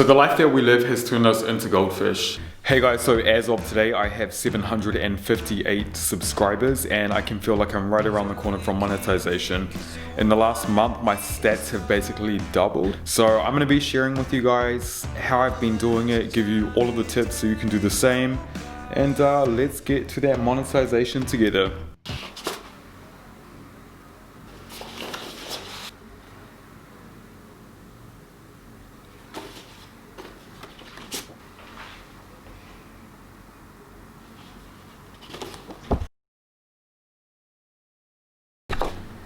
So the life that we live has turned us into goldfish. Hey guys, so as of today I have 758 subscribers and I can feel like I'm right around the corner from monetization. In the last month my stats have basically doubled. So I'm going to be sharing with you guys how I've been doing it, give you all of the tips so you can do the same, and let's get to that monetization together.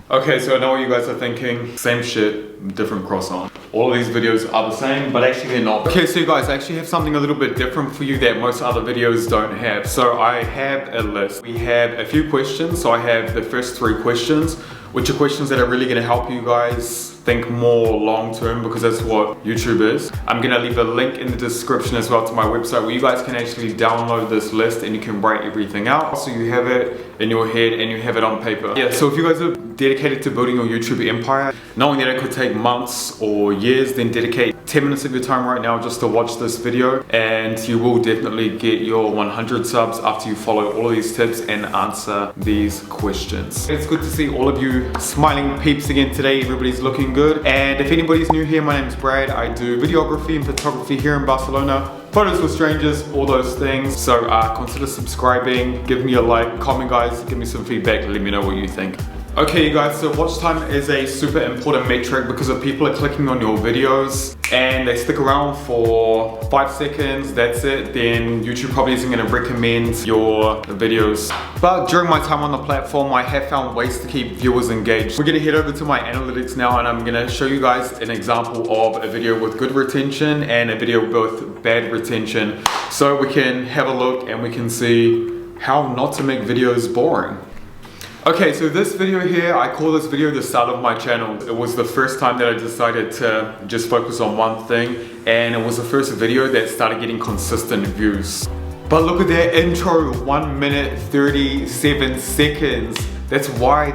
Okay, so I know what you guys are thinking. Same shit, different cross on. All of these videos are the same, but actually they're not. Okay, so you guys, I actually have something a little bit different for you that most other videos don't have. So I have a list. We have a few questions. So I have the first 3 questions, which are questions that are really gonna help you guys think more long-term, because that's what YouTube is. I'm gonna leave a link in the description as well to my website where you guys can actually download this list and you can write everything out so you have it in your head and you have it on paper. Yeah, so if you guys are dedicated to building your YouTube empire, knowing that it could take months or years, then dedicate 10 minutes of your time right now just to watch this video and you will definitely get your 100 subs after you follow all of these tips and answer these questions. It's good to see all of you smiling peeps again today. Everybody's looking good. And if anybody's new here, my name is Brad. I do videography and photography here in Barcelona. Photos with strangers, all those things. So consider subscribing, give me a like, comment guys, give me some feedback, let me know what you think. Okay you guys, so watch time is a super important metric because if people are clicking on your videos and they stick around for 5 seconds, that's it, then YouTube probably isn't going to recommend your videos. But during my time on the platform, I have found ways to keep viewers engaged. We're going to head over to my analytics now and I'm going to show you guys an example of a video with good retention and a video with bad retention, so we can have a look and we can see how not to make videos boring. Okay, so this video here, I call this video the start of my channel. It was the first time that I decided to just focus on one thing, and it was the first video that started getting consistent views. But look at that intro, 1 minute 37 seconds. That's why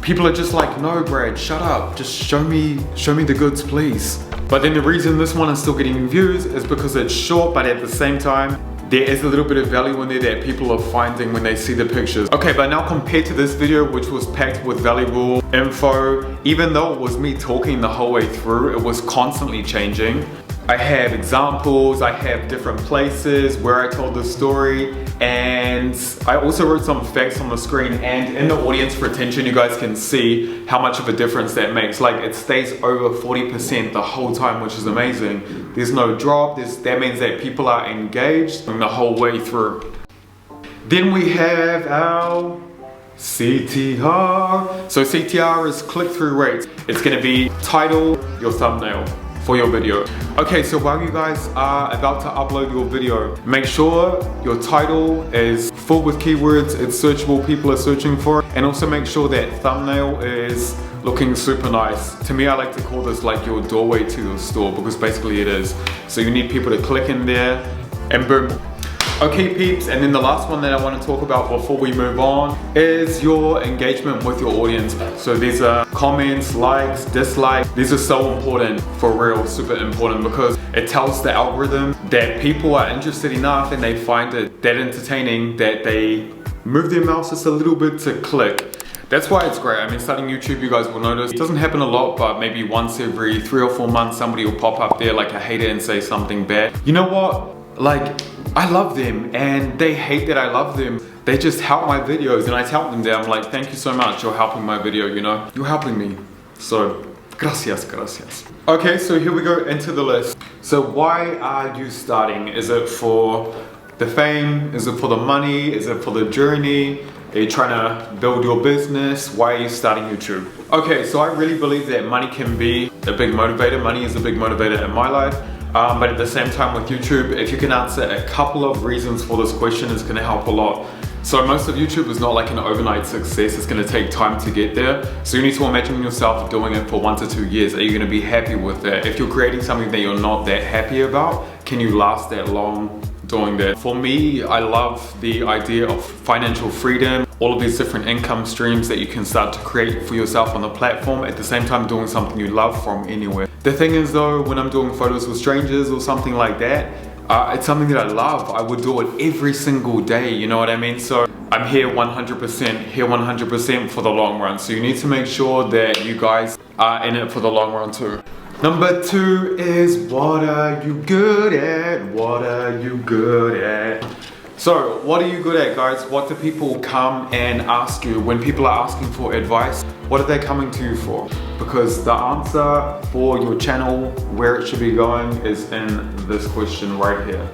people are just like, no Brad, shut up, just show me the goods please. But then the reason this one is still getting views is because it's short, but at the same time, there is a little bit of value in there that people are finding when they see the pictures. Okay, but now compared to this video, which was packed with valuable info, even though it was me talking the whole way through, it was constantly changing. I have examples, I have different places where I told the story, and I also wrote some facts on the screen, and in the audience retention you guys can see how much of a difference that makes. Like it stays over 40% the whole time, which is amazing. There's no drop, that means that people are engaged the whole way through. Then we have our CTR. So CTR is click-through rates. It's gonna be title, your thumbnail for your video. Okay, so while you guys are about to upload your video, make sure your title is full with keywords, it's searchable, people are searching for it, and also make sure that thumbnail is looking super nice. To me, I like to call this like your doorway to your store, because basically it is. So you need people to click in there and boom. Okay peeps, and then the last one that I want to talk about before we move on is your engagement with your audience. So these are comments, likes, dislikes. These are so important, for real, super important, because it tells the algorithm that people are interested enough and they find it that entertaining that they move their mouse just a little bit to click. That's why it's great. I mean, starting YouTube, you guys will notice, it doesn't happen a lot, but maybe once every 3 or 4 months, somebody will pop up there like a hater and say something bad. You know what? Like, I love them and they hate that I love them. They just help my videos and I tell them that I'm like, thank you so much, you're helping my video, you know? You're helping me. So, gracias, gracias. Okay, so here we go into the list. So why are you starting? Is it for the fame? Is it for the money? Is it for the journey? Are you trying to build your business? Why are you starting YouTube? Okay, so I really believe that money can be a big motivator. Money is a big motivator in my life. But at the same time with YouTube, if you can answer a couple of reasons for this question, it's gonna help a lot. So most of YouTube is not like an overnight success, it's gonna take time to get there. So you need to imagine yourself doing it for 1 to 2 years. Are you gonna be happy with that? If you're creating something that you're not that happy about, can you last that long doing that? For me, I love the idea of financial freedom. all of these different income streams that you can start to create for yourself on the platform, at the same time doing something you love from anywhere. The thing is though, when I'm doing photos with strangers or something like that, it's something that I love. I would do it every single day, you know what I mean? So I'm here 100% for the long run. So you need to make sure that you guys are in it for the long run too. Number 2 is, what are you good at? What are you good at? So what are you good at, guys? What do people come and ask you? When people are asking for advice, what are they coming to you for? Because the answer for your channel, where it should be going, is in this question right here.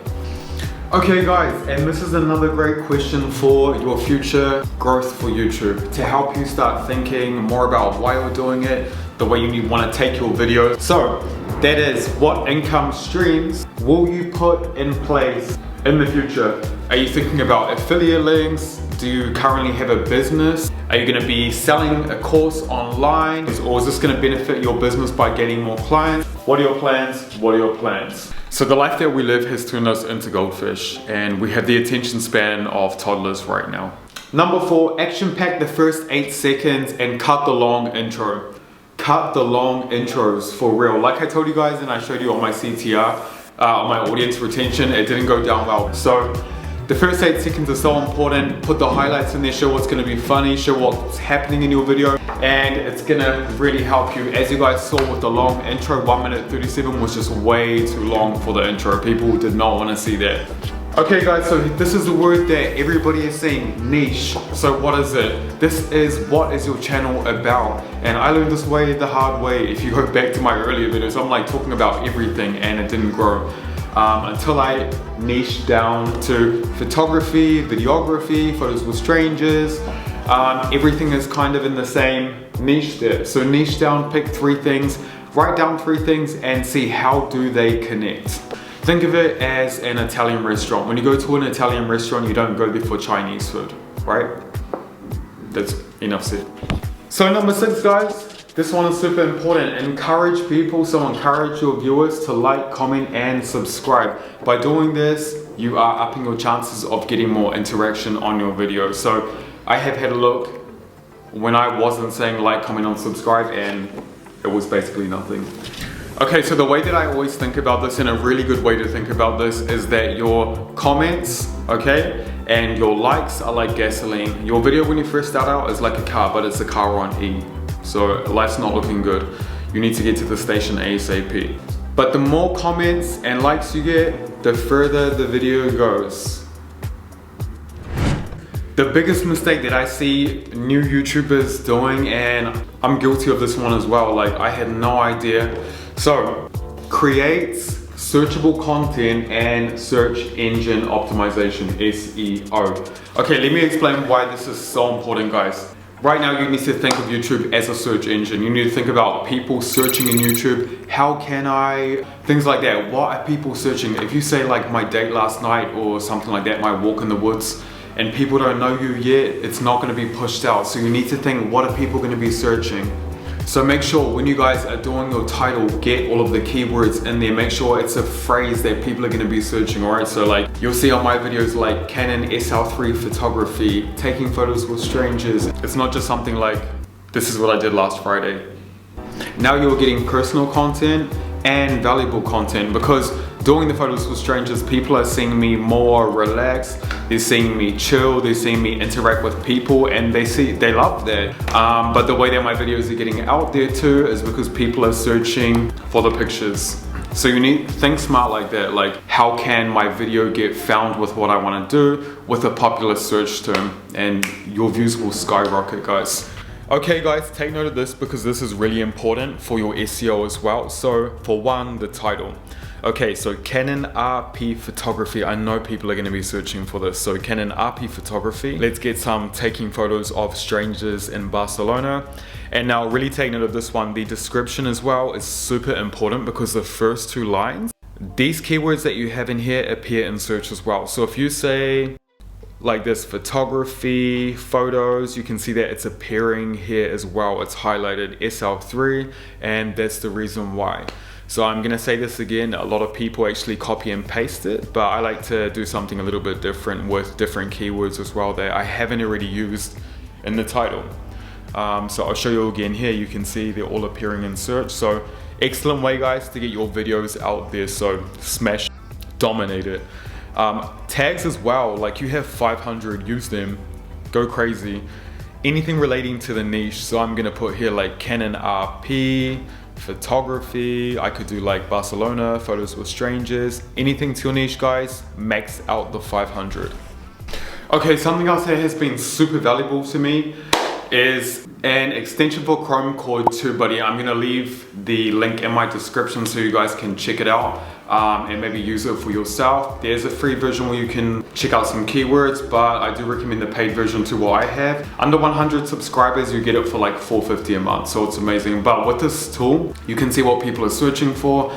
Okay guys, and this is another great question for your future growth for YouTube, to help you start thinking more about why you're doing it, the way you want to take your videos. So that is, what income streams will you put in place in the future? Are you thinking about affiliate links? Do you currently have a business? Are you going to be selling a course online? Or is this going to benefit your business by getting more clients? What are your plans? What are your plans? So the life that we live has turned us into goldfish, and we have the attention span of toddlers right now. Number 4, action pack the first 8 seconds and cut the long intro. Cut the long intros for real. Like I told you guys and I showed you on my CTR, on my audience retention, it didn't go down well. So the first 8 seconds are so important. Put the highlights in there, show what's gonna be funny, show what's happening in your video, and it's gonna really help you. As you guys saw with the long intro, 1 minute 37 was just way too long for the intro. People did not wanna see that. Okay guys, so this is the word that everybody is saying, niche. So what is it? This is what is your channel about? And I learned this way the hard way. If you go back to my earlier videos, I'm like talking about everything and it didn't grow. Until I niched down to photography, videography, photos with strangers. Everything is kind of in the same niche there. So niche down, pick 3 things, write down 3 things and see how do they connect. Think of it as an Italian restaurant. When you go to an Italian restaurant, you don't go there for Chinese food, right? That's enough said. So number 6 guys, this one is super important. Encourage people, so encourage your viewers to like, comment and subscribe. By doing this, you are upping your chances of getting more interaction on your video. So I have had a look when I wasn't saying like, comment and subscribe, and it was basically nothing. Okay, so the way that I always think about this, and a really good way to think about this, is that your comments, okay, and your likes are like gasoline. Your video when you first start out is like a car, but it's a car on E. So life's not looking good. You need to get to the station ASAP. But the more comments and likes you get, the further the video goes. The biggest mistake that I see new YouTubers doing, and I'm guilty of this one as well, like I had no idea. So, creates searchable content and search engine optimization, SEO. Okay, let me explain why this is so important, guys. Right now you need to think of YouTube as a search engine. You need to think about people searching in YouTube. How can I, things like that. What are people searching? If you say like my date last night or something like that, my walk in the woods, and people don't know you yet, it's not gonna be pushed out. So you need to think, what are people gonna be searching? So make sure when you guys are doing your title, get all of the keywords in there. Make sure it's a phrase that people are gonna be searching, alright? So like, you'll see on my videos like Canon SL3 photography, taking photos with strangers. It's not just something like, this is what I did last Friday. Now you're getting personal content and valuable content, because doing the photos with strangers, people are seeing me more relaxed, they're seeing me chill, they're seeing me interact with people, and they love that. But the way that my videos are getting out there too is because people are searching for the pictures. So you need to think smart like that, like how can my video get found with what I want to do with a popular search term, and your views will skyrocket, guys. Okay guys, take note of this because this is really important for your SEO as well. So for one, the title. Okay, so Canon RP photography. I know people are going to be searching for this. So Canon RP photography. Let's get some taking photos of strangers in Barcelona. And now really take note of this one. The description as well is super important because the first 2 lines, these keywords that you have in here appear in search as well. So if you say like this, photography, photos, you can see that it's appearing here as well. It's highlighted SL3, and that's the reason why. So I'm gonna say this again, a lot of people actually copy and paste it, but I like to do something a little bit different with different keywords as well that I haven't already used in the title. So I'll show you again here. You can see they're all appearing in search. So excellent way, guys, to get your videos out there. So smash, dominate it. Tags as well, like you have 500, use them, go crazy. Anything relating to the niche. So I'm gonna put here like Canon RP, photography. I could do like Barcelona, photos with strangers. Anything to your niche, guys, max out the 500. Okay, something else that has been super valuable to me is an extension for Chrome called TubeBuddy. I'm gonna leave the link in my description so you guys can check it out and maybe use it for yourself. There's a free version where you can check out some keywords, but I do recommend the paid version to what I have. Under 100 subscribers, you get it for like $4.50 a month, so it's amazing. But with this tool, you can see what people are searching for,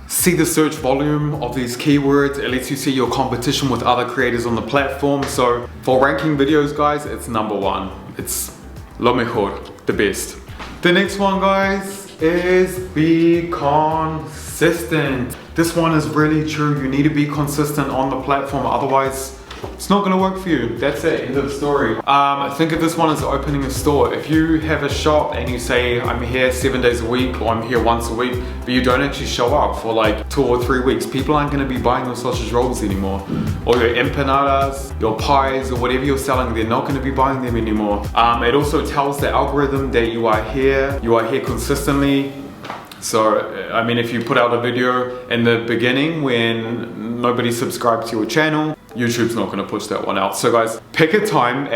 see the search volume of these keywords. It lets you see your competition with other creators on the platform. So for ranking videos, guys, it's #1. It's lo mejor, the best. The next one, guys, is be consistent. This one is really true. You need to be consistent on the platform, otherwise it's not gonna work for you. That's it, end of story. Think of this one as opening a store. If you have a shop and you say, I'm here 7 days a week or I'm here once a week, but you don't actually show up for like 2 or 3 weeks, people aren't gonna be buying your sausage rolls anymore. Or your empanadas, your pies, or whatever you're selling, they're not gonna be buying them anymore. It also tells the algorithm that you are here consistently. So, I mean, if you put out a video in the beginning when nobody subscribed to your channel, YouTube's not gonna push that one out. So guys, pick a time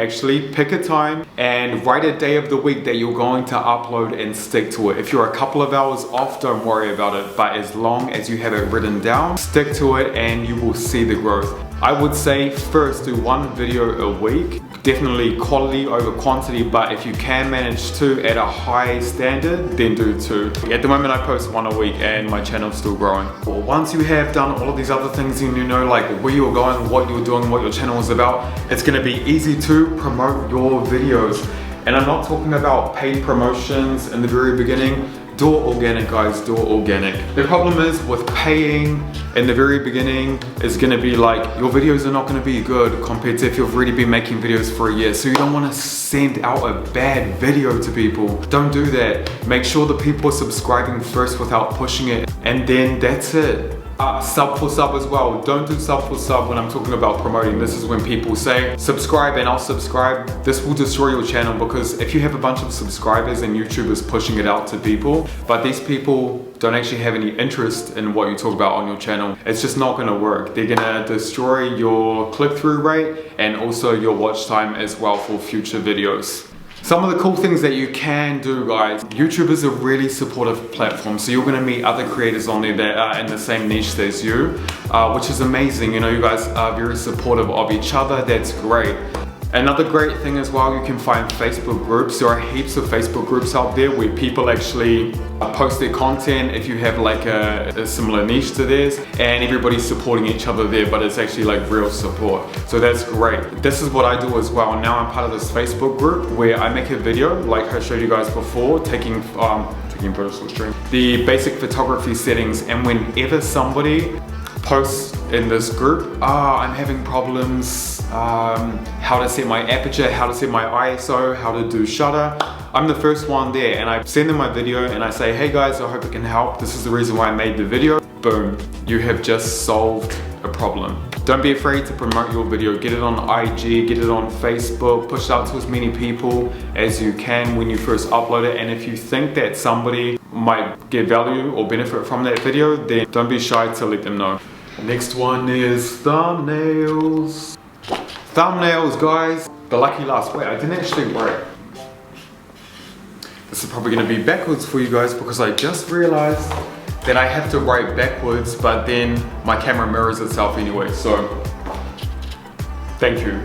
and write a day of the week that you're going to upload and stick to it. If you're a couple of hours off, don't worry about it. But as long as you have it written down, stick to it and you will see the growth. I would say first do 1 video a week. Definitely quality over quantity, but if you can manage 2 at a high standard, then do 2. At the moment I post 1 a week and my channel's still growing. Well, once you have done all of these other things and you know like where you're going, what you're doing, what your channel is about, it's gonna be easy to promote your videos. And I'm not talking about paid promotions in the very beginning. Do it organic, guys, do it organic. The problem is with paying in the very beginning is gonna be like, your videos are not gonna be good compared to if you've already been making videos for a year. So you don't wanna send out a bad video to people. Don't do that. Make sure the people are subscribing first without pushing it. And then that's it. Sub for sub as well. Don't do sub for sub when I'm talking about promoting. This is when people say subscribe and I'll subscribe. This will destroy your channel, because if you have a bunch of subscribers and YouTube is pushing it out to people, but these people don't actually have any interest in what you talk about on your channel, it's just not gonna work. They're gonna destroy your click-through rate and also your watch time as well for future videos. Some of the cool things that you can do, guys, YouTube is a really supportive platform, so you're gonna meet other creators on there that are in the same niche as you, which is amazing. You know, you guys are very supportive of each other. That's great. Another great thing as well, you can find Facebook groups. There are heaps of Facebook groups out there where people actually post their content if you have like a similar niche to theirs, and everybody's supporting each other there, but it's actually like real support. So that's great. This is what I do as well. Now I'm part of this Facebook group where I make a video, like I showed you guys before, taking photos with stream, the basic photography settings, and whenever somebody posts in this group, I'm having problems, how to set my aperture, how to set my ISO, how to do shutter, I'm the first one there, and I send them my video and I say, hey guys, I hope it can help. This is the reason why I made the video. Boom, you have just solved a problem. Don't be afraid to promote your video. Get it on IG, get it on Facebook, push it out to as many people as you can when you first upload it. And if you think that somebody might get value or benefit from that video, then don't be shy to let them know. Next one is thumbnails. Thumbnails, guys. The lucky last. Wait, I didn't actually write. This is probably gonna be backwards for you guys because I just realized that I have to write backwards, but then my camera mirrors itself anyway, so thank you.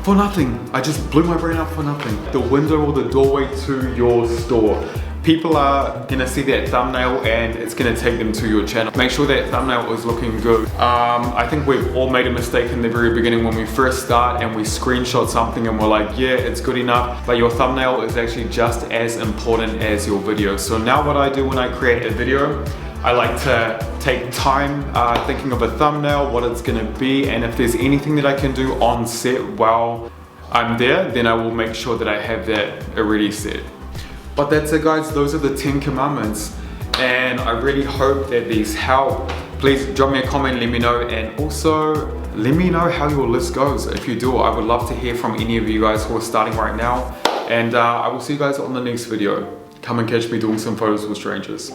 For nothing. I just blew my brain out for nothing. The window or the doorway to your store. People are gonna see that thumbnail and it's gonna take them to your channel. Make sure that thumbnail is looking good. I think we've all made a mistake in the very beginning when we first start and we screenshot something and we're like, yeah, it's good enough, but your thumbnail is actually just as important as your video. So now what I do when I create a video, I like to take time thinking of a thumbnail, what it's gonna be, and if there's anything that I can do on set while I'm there, then I will make sure that I have that already set. But that's it guys, those are the 10 commandments, and I really hope that these help. Please drop me a comment, let me know, and also let me know how your list goes. If you do, I would love to hear from any of you guys who are starting right now, and I will see you guys on the next video. Come and catch me doing some photos with strangers.